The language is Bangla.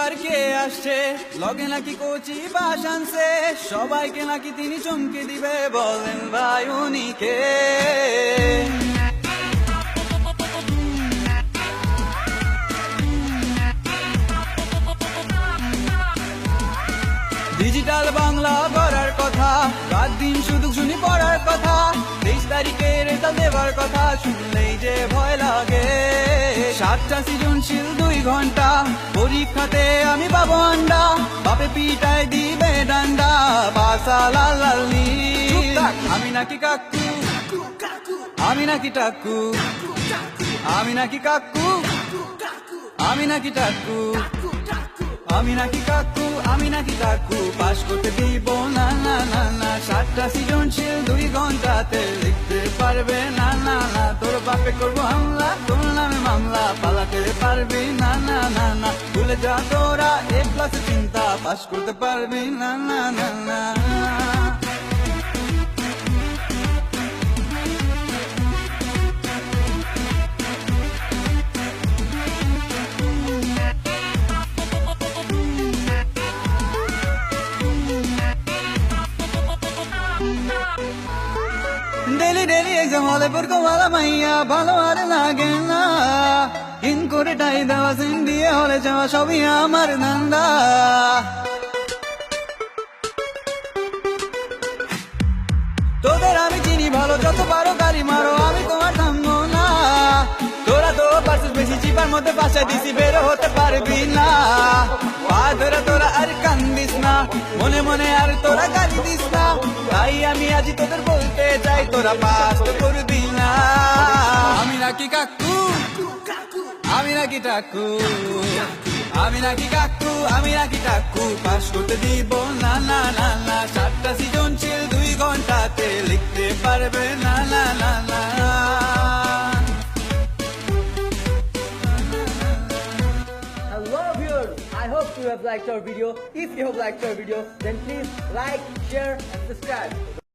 এবার কে আসছে লগে নাকি কোচি বাস আনছে সবাইকে নাকি তিনি চমকে দিবে বলেন ভাই উনি কে ডিজিটাল বাংলা করার কথা রাত দিন শুধু শুনি পড়ার কথা 23 তারিখের রেজাল্ট দেবার কথা শুনলেই যে ভয় লাগে 7টা সৃজনশীল 2 ঘন্টা পরীক্ষাতে আমি পাবো আন্ডা বাপে পিটায় দিবে ডান্ডা পাশা লাল লাল নীল আমি নাকি কাকু আমি নাকি টাকু আমি নাকি কাকু আমি নাকি টাকু আমি নাকি কাকু আমি নাকি কাকু পাস করতে দিব না না না না 7টা সৃজনশীল 2 ঘন্টাতে লিখতে পারবে না না না তোর বাপে করবো হামলা তোর নামে মামলা পালাতে পারবি না না না না ভুলে যা তোরা A+ চিন্তা পাস করতে পারবি না না না না ডেলি ডেলি এক্সাম হলে পড়কো মালা মাইয়া ভালো আর লাগে না ইন করে টাই দেওয়া সিন দিয়ে হলে যাওয়া সবই আমার ধান্দা তোদের আমি চিনি ভালো যত পারো গাড়ি মারো আমি তোমার থামবো না তোরা তো পারছিস বেশি চিপার মধ্যে বাসায় দিছি বেরো হতে পারবি না পা ধরে তোরা আর কান্দিস না মনে মনে আর তোরা গালি দিস না তাই আমি আজ তোদের বলতে চাই তোরা পাস করবি না আমি নাকি কাকু আমি নাকি টাকু আমি নাকি কাকু আমি নাকি টাকু পাস করতে দিব না না না না 7টা সৃজনশীল 2 ঘন্টাতে লিখতে পারবে না না না না Hello viewers, I hope you have liked our video. If you have liked our video, then please like, share and subscribe.